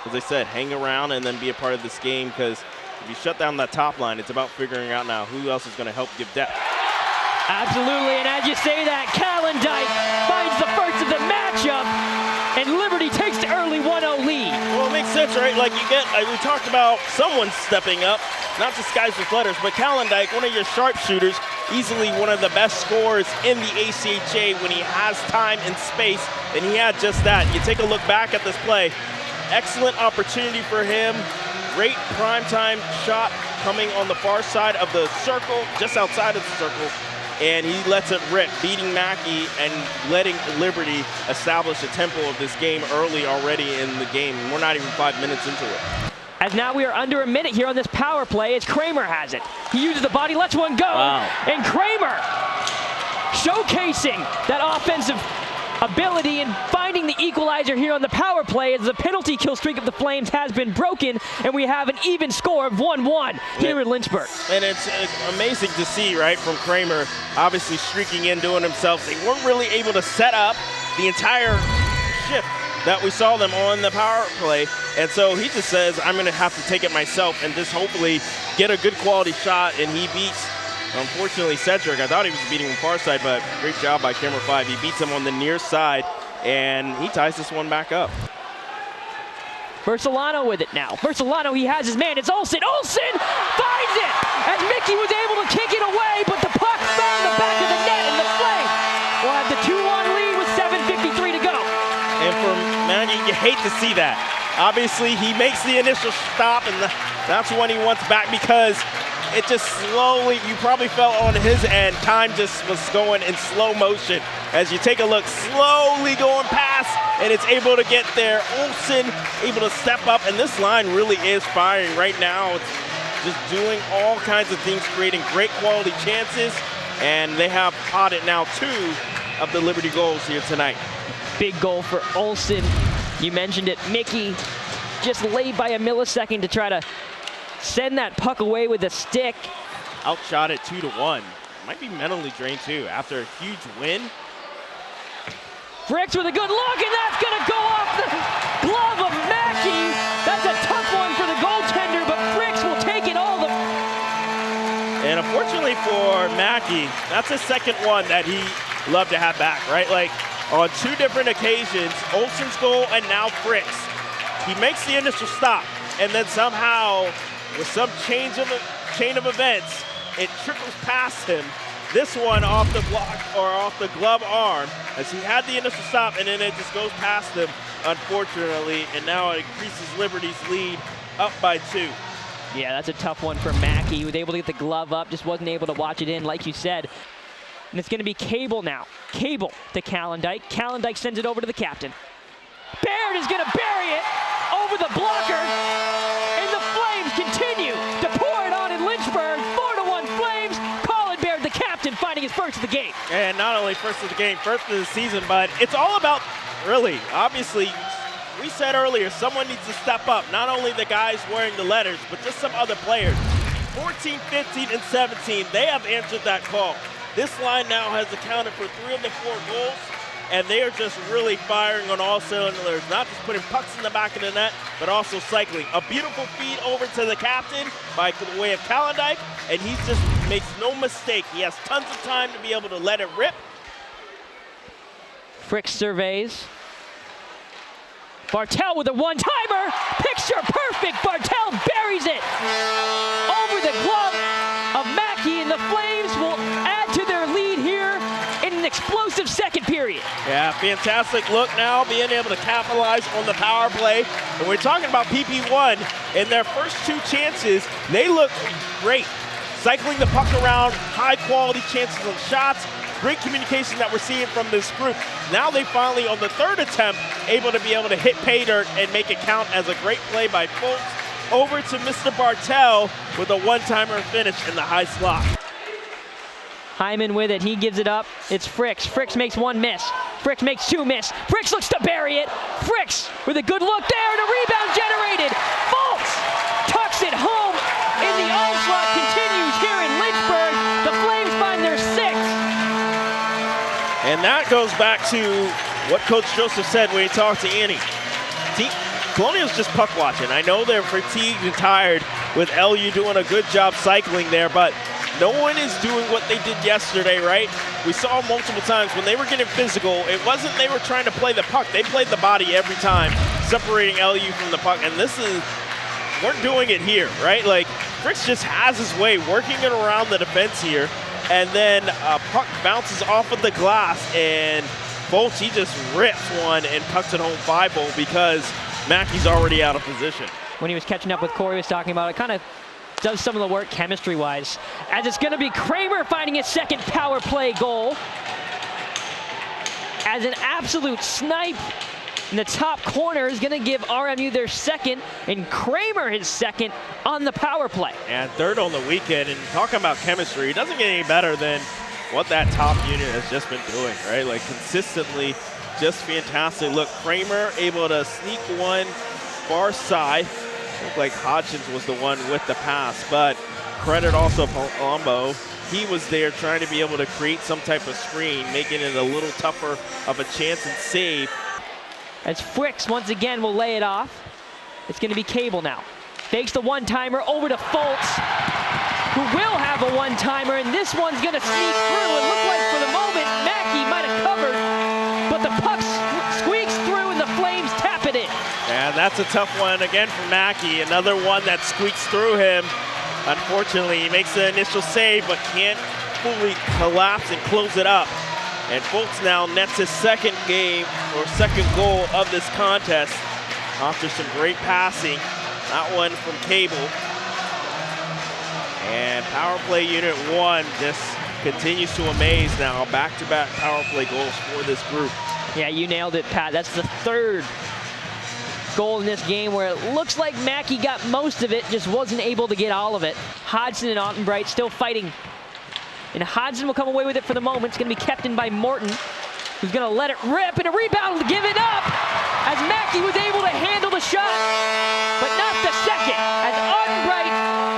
as I said, hang around and then be a part of this game, because if you shut down that top line, it's about figuring out now who else is going to help give depth. Absolutely, and as you say that, Calendike finds the first of the matchup, and Liberty takes the early 1-0 lead. Well, it makes sense, right? Like we talked about someone stepping up, not just guys with letters, but Calendike, one of your sharpshooters, easily one of the best scorers in the ACHA when he has time and space, and he had just that. You take a look back at this play, excellent opportunity for him, great primetime shot coming on the far side of the circle, just outside of the circle, and he lets it rip, beating Mackey and letting Liberty establish a tempo of this game early already in the game. We're not even 5 minutes into it. As now we are under a minute here on this power play as Kramer has it. He uses the body, lets one go, and Kramer showcasing that offensive ability and finding the equalizer here on the power play as the penalty kill streak of the Flames has been broken, and we have an even score of 1-1 here in Lynchburg. And it's amazing to see, right, from Kramer, obviously streaking in, doing himself. They weren't really able to set up the entire shift that we saw them on the power play, and so he just says, I'm going to have to take it myself and just hopefully get a good quality shot, and he beats, unfortunately, Cedric. I thought he was beating him far side, but great job by camera 5. He beats him on the near side, and he ties this one back up. Versolano with it now. Versolano, he has his man. It's Olsen. Olsen finds it! As Mickey was able to kick it away, but the puck found the back of the net, and the Flames will have the 2-1 lead with 7:53 to go. And for Maggie, you hate to see that. Obviously, he makes the initial stop, and that's when he wants back, because it just slowly, you probably felt on his end, time just was going in slow motion. As you take a look, slowly going past, and it's able to get there. Olsen able to step up, and this line really is firing right now. It's just doing all kinds of things, creating great quality chances, and they have potted now 2 of the Liberty goals here tonight. Big goal for Olsen. You mentioned it, Mickey just late by a millisecond to try to send that puck away with a stick. Outshot it 2-1. Might be mentally drained too after a huge win. Fricks with a good look, and that's gonna go off the glove of Mackey. That's a tough one for the goaltender, but Fricks will take it all. And unfortunately for Mackey, that's the second one that he loved to have back, right? Like on 2 different occasions, Olsen's goal and now Fricks. He makes the initial stop, and then somehow, with some chain of events, it trickles past him. This one off the block or off the glove arm, as he had the initial stop, and then it just goes past him, unfortunately, and now it increases Liberty's lead up by 2. Yeah, that's a tough one for Mackey. He was able to get the glove up, just wasn't able to watch it in, like you said. And it's going to be Cable now. Cable to Calendike. Calendike sends it over to the captain. Baird is going to bury it over the blocker, and the Flames continue to pour it on in Lynchburg. 4-1 Flames. Colin Baird, the captain, finding his first of the game. And not only first of the game, first of the season, but it's all about, really, obviously, we said earlier, someone needs to step up. Not only the guys wearing the letters, but just some other players. 14, 15, and 17, they have answered that call. This line now has accounted for 3 of the 4 goals, and they are just really firing on all cylinders, not just putting pucks in the back of the net, but also cycling. A beautiful feed over to the captain by the way of Calendike, and he just makes no mistake. He has tons of time to be able to let it rip. Fricks surveys. Bartel with a one-timer. Picture perfect. Bartel buries it over the glove of Mackey, and the Flames will add to their lead here in an explosive second period. Yeah, fantastic look now, being able to capitalize on the power play. And we're talking about PP1. In their first 2 chances, they look great. Cycling the puck around, high-quality chances of shots. Great communication that we're seeing from this group. Now they finally, on the 3rd attempt, able to hit pay dirt and make it count as a great play by Fultz. Over to Mr. Bartel with a one-timer finish in the high slot. Hyman with it, he gives it up. It's Fricks. Fricks makes 1 miss. Fricks makes 2 miss. Fricks looks to bury it. Fricks with a good look there, and a rebound generated. Fultz tucks it home, and the onslaught continues here in Lynchburg. The Flames find their 6th. And that goes back to what Coach Joseph said when he talked to Annie. Colonial's just puck watching. I know they're fatigued and tired with LU doing a good job cycling there, but no one is doing what they did yesterday, right? We saw multiple times when they were getting physical, it wasn't they were trying to play the puck. They played the body every time, separating LU from the puck. And we're doing it here, right? Like, Fritz just has his way, working it around the defense here. And then a puck bounces off of the glass, and Bolts, he just rips one and pucks it home 5-0 because Mackey's already out of position. When he was catching up with Corey, was talking about it, kind of does some of the work chemistry-wise. As it's going to be Kramer finding his second power play goal. As an absolute snipe in the top corner is going to give RMU their second, and Kramer his second on the power play. And third on the weekend, and talking about chemistry, it doesn't get any better than what that top unit has just been doing, right? Like, consistently just fantastic. Look, Kramer able to sneak one far side. Looked like Hodgins was the one with the pass, but credit also Palumbo. He was there trying to be able to create some type of screen, making it a little tougher of a chance and save. As Fricks once again will lay it off. It's going to be Cable now. Fakes the one-timer over to Foltz, who will have a one-timer, and this one's going to sneak through. It looked like for the moment Mackey might have covered, but the puck squeaks through and the Flames tap it in. And that's a tough one again for Mackey. Another one that squeaks through him. Unfortunately, he makes the initial save, but can't fully collapse and close it up. And Foltz now nets his second goal of this contest after some great passing. That one from Cable. And power play unit 1 just continues to amaze now. Back-to-back power play goals for this group. Yeah, you nailed it, Pat. That's the third goal in this game where it looks like Mackey got most of it, just wasn't able to get all of it. Hodgson and Ottenbright still fighting. And Hodgson will come away with it for the moment. It's going to be kept in by Morton, who's going to let it rip, and a rebound to give it up as Mackey was able to handle the shot, but not the second, as Ottenbright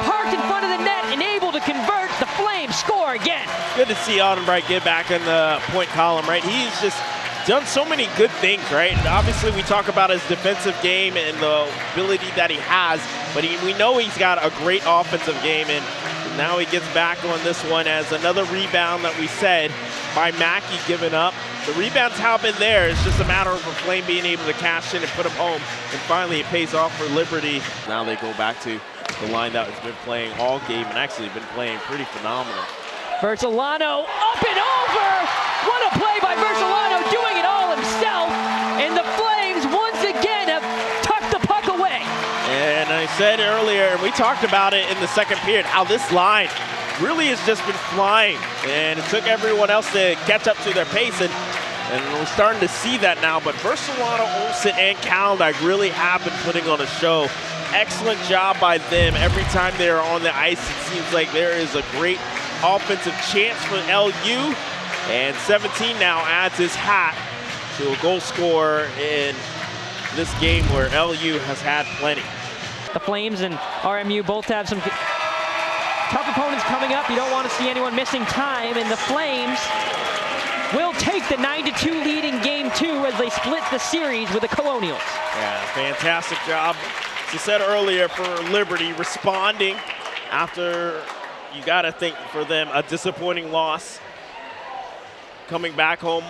parked in front of the net and able to convert. The Flames score again. Good to see Ottenbright get back in the point column, right? He's just done so many good things, right? Obviously, we talk about his defensive game and the ability that he has, but we know he's got a great offensive game, and now he gets back on this one as another rebound that we said by Mackey giving up. The rebounds have been there. It's just a matter of a Flame being able to cash in and put them home, and finally it pays off for Liberty. Now they go back to the line that has been playing all game and actually been playing pretty phenomenal. Versolano up and over! What a play by Versolano, doing it all himself, and the Flames once again have tucked the puck away. And I said earlier, we talked about it in the second period, how this line really has just been flying, and it took everyone else to catch up to their pace, and we're starting to see that now. But Versolano, Olsen, and Kalendijk really have been putting on a show. Excellent job by them. Every time they are on the ice, it seems like there is a great offensive chance for LU, and 17 now adds his hat to a goal scorer in this game where LU has had plenty. The Flames and RMU both have some tough opponents coming up. You don't want to see anyone missing time, and the Flames will take the 9-2 lead in Game 2 as they split the series with the Colonials. Yeah, fantastic job, as I said earlier, for Liberty responding after, you got to think for them, a disappointing loss. Coming back home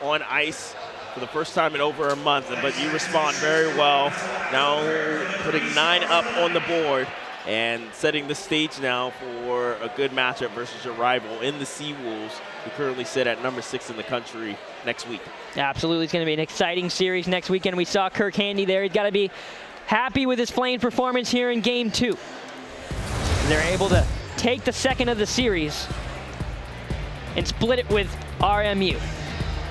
on ice for the first time in over a month, but you respond very well. Now putting 9 up on the board and setting the stage now for a good matchup versus your rival in the Seawolves, who currently sit at number 6 in the country next week. Absolutely, it's going to be an exciting series next weekend. We saw Kirk Handy there. He's got to be happy with his Flame performance here in Game 2. They're able to take the second of the series and split it with RMU.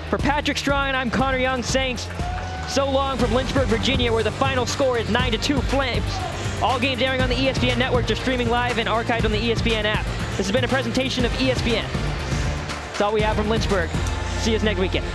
For Patrick Strong, and I'm Connor Young saying so long from Lynchburg, Virginia, where the final score is 9-2 Flames. All games airing on the ESPN network. They're streaming live and archived on the ESPN app. This has been a presentation of ESPN. That's all we have from Lynchburg. See us next weekend.